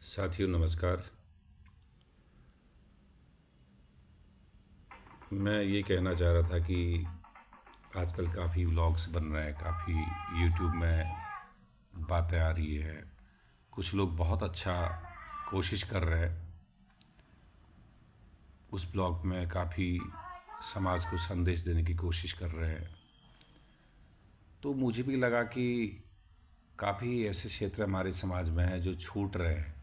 साथियों नमस्कार। मैं ये कहना चाह रहा था कि आजकल काफ़ी व्लॉग्स बन रहे हैं, काफ़ी यूट्यूब में बातें आ रही है। कुछ लोग बहुत अच्छा कोशिश कर रहे हैं, उस ब्लॉग में काफ़ी समाज को संदेश देने की कोशिश कर रहे हैं। तो मुझे भी लगा कि काफ़ी ऐसे क्षेत्र हमारे समाज में हैं जो छूट रहे हैं।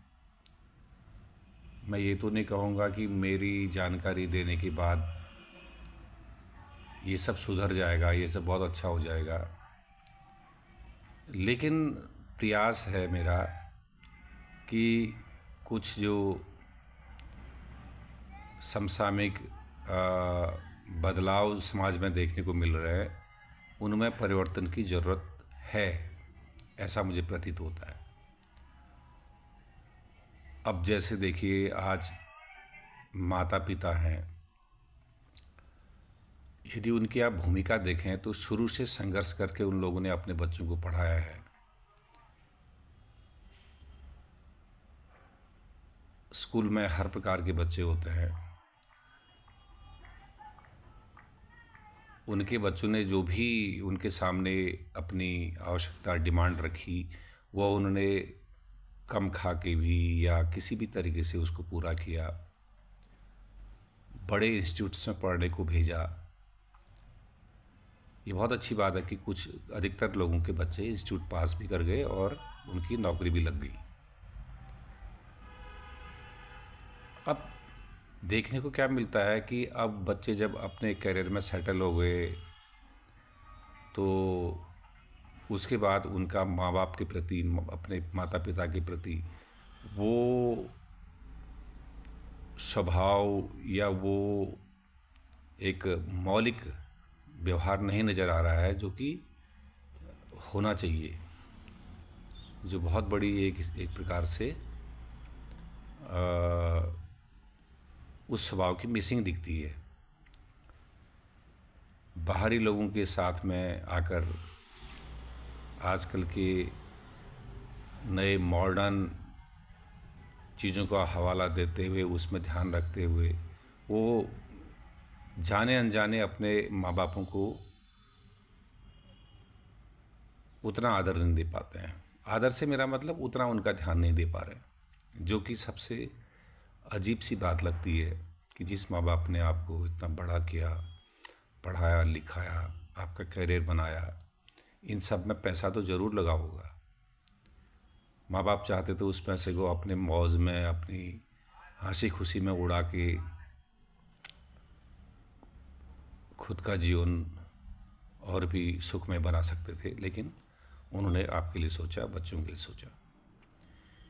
मैं ये तो नहीं कहूँगा कि मेरी जानकारी देने के बाद ये सब सुधर जाएगा, ये सब बहुत अच्छा हो जाएगा, लेकिन प्रयास है मेरा कि कुछ जो समसामयिक बदलाव समाज में देखने को मिल रहे हैं उनमें परिवर्तन की ज़रूरत है, ऐसा मुझे प्रतीत होता है। अब जैसे देखिए, आज माता पिता हैं, यदि उनकी आप भूमिका देखें तो शुरू से संघर्ष करके उन लोगों ने अपने बच्चों को पढ़ाया है। स्कूल में हर प्रकार के बच्चे होते हैं, उनके बच्चों ने जो भी उनके सामने अपनी आवश्यकता डिमांड रखी, वो उन्होंने कम खा के भी या किसी भी तरीके से उसको पूरा किया। बड़े इंस्टीट्यूट्स में पढ़ने को भेजा। ये बहुत अच्छी बात है कि कुछ अधिकतर लोगों के बच्चे इंस्टीट्यूट पास भी कर गए और उनकी नौकरी भी लग गई। अब देखने को क्या मिलता है कि अब बच्चे जब अपने करियर में सेटल हो गए तो उसके बाद उनका माँ बाप के प्रति, अपने माता पिता के प्रति वो स्वभाव या वो एक मौलिक व्यवहार नहीं नज़र आ रहा है जो कि होना चाहिए, जो बहुत बड़ी एक प्रकार से उस स्वभाव की मिसिंग दिखती है। बाहरी लोगों के साथ में आकर आजकल के नए मॉडर्न चीज़ों का हवाला देते हुए, उसमें ध्यान रखते हुए वो जाने अनजाने अपने माँ बापों को उतना आदर नहीं दे पाते हैं। आदर से मेरा मतलब उतना उनका ध्यान नहीं दे पा रहे, जो कि सबसे अजीब सी बात लगती है कि जिस माँ बाप ने आपको इतना बड़ा किया, पढ़ाया लिखाया, आपका करियर बनाया, इन सब में पैसा तो ज़रूर लगा होगा। माँ बाप चाहते तो उस पैसे को अपने मौज में, अपनी हंसी खुशी में उड़ा के खुद का जीवन और भी सुखमय बना सकते थे, लेकिन उन्होंने आपके लिए सोचा, बच्चों के लिए सोचा।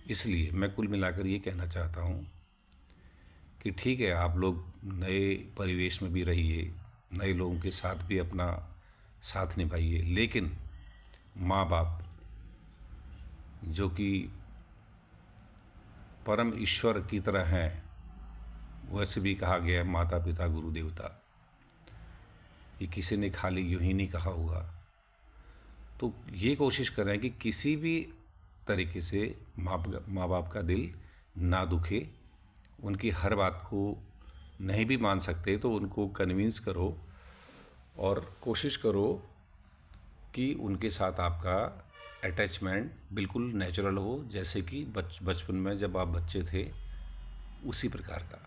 इसलिए मैं कुल मिलाकर ये कहना चाहता हूँ कि ठीक है, आप लोग नए परिवेश में भी रहिए, नए लोगों के साथ भी अपना साथ निभाइए, लेकिन माँ बाप जो कि परम ईश्वर की तरह हैं, वैसे भी कहा गया है माता पिता गुरु देवता, ये किसी ने खाली यूं ही नहीं कहा होगा। तो ये कोशिश करें कि किसी भी तरीके से माँ बाप का दिल ना दुखे। उनकी हर बात को नहीं भी मान सकते तो उनको कन्विंस करो और कोशिश करो कि उनके साथ आपका अटैचमेंट बिल्कुल नेचुरल हो, जैसे कि बचपन में जब आप बच्चे थे उसी प्रकार का।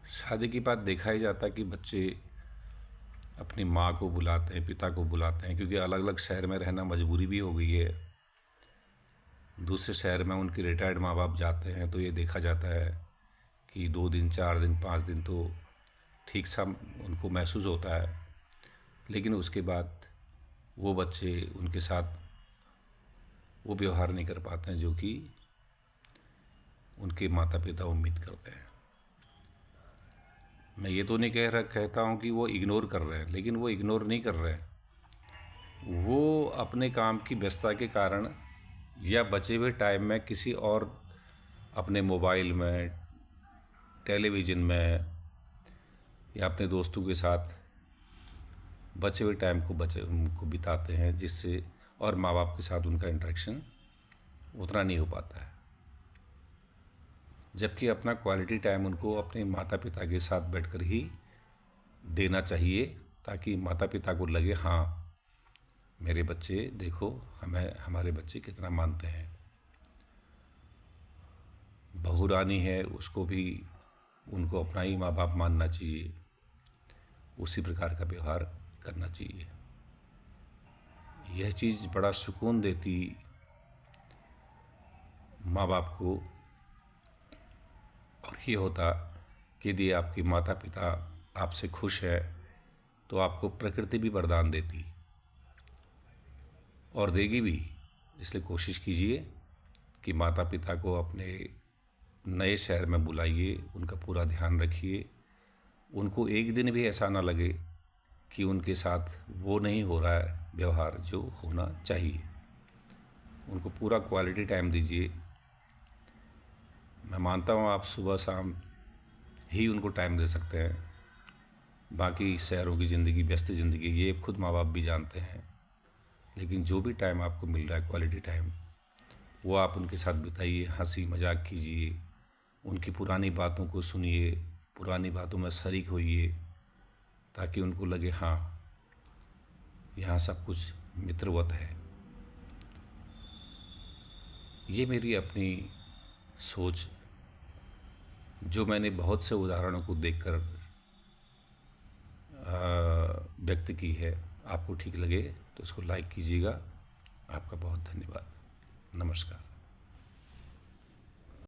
शादी के बाद देखा ही जाता है कि बच्चे अपनी माँ को बुलाते हैं, पिता को बुलाते हैं, क्योंकि अलग अलग शहर में रहना मजबूरी भी हो गई है। दूसरे शहर में उनके रिटायर्ड माँ बाप जाते हैं तो ये देखा जाता है कि 2 दिन 4 दिन 5 दिन तो ठीक सा उनको महसूस होता है, लेकिन उसके बाद वो बच्चे उनके साथ वो व्यवहार नहीं कर पाते हैं जो कि उनके माता पिता उम्मीद करते हैं। मैं ये तो नहीं कहता हूँ कि वो इग्नोर कर रहे हैं, लेकिन वो इग्नोर नहीं कर रहे हैं। वो अपने काम की व्यस्तता के कारण या बचे हुए टाइम में किसी और, अपने मोबाइल में, टेलीविज़न में, या अपने दोस्तों के साथ बचे हुए टाइम को बिताते हैं, जिससे और माँ बाप के साथ उनका इंटरेक्शन उतना नहीं हो पाता है। जबकि अपना क्वालिटी टाइम उनको अपने माता पिता के साथ बैठकर ही देना चाहिए, ताकि माता पिता को लगे हाँ मेरे बच्चे, देखो हमें हमारे बच्चे कितना मानते हैं। बहू रानी है, उसको भी उनको अपना ही माँ बाप मानना चाहिए, उसी प्रकार का व्यवहार करना चाहिए। यह चीज़ बड़ा सुकून देती माँ बाप को। और ये होता कि यदि आपके माता पिता आपसे खुश है तो आपको प्रकृति भी वरदान देती और देगी भी। इसलिए कोशिश कीजिए कि माता पिता को अपने नए शहर में बुलाइए, उनका पूरा ध्यान रखिए। उनको एक दिन भी ऐसा ना लगे कि उनके साथ वो नहीं हो रहा है व्यवहार जो होना चाहिए। उनको पूरा क्वालिटी टाइम दीजिए। मैं मानता हूँ आप सुबह शाम ही उनको टाइम दे सकते हैं, बाकी शहरों की ज़िंदगी, व्यस्त ज़िंदगी, ये खुद माँ बाप भी जानते हैं। लेकिन जो भी टाइम आपको मिल रहा है क्वालिटी टाइम, वो आप उनके साथ बिताइए, हंसी मजाक कीजिए, उनकी पुरानी बातों को सुनिए, पुरानी बातों में शरीक होइए, ताकि उनको लगे हाँ यहाँ सब कुछ मित्रवत है। ये मेरी अपनी सोच, जो मैंने बहुत से उदाहरणों को देखकर व्यक्त की है। आपको ठीक लगे तो इसको लाइक कीजिएगा। आपका बहुत धन्यवाद। नमस्कार।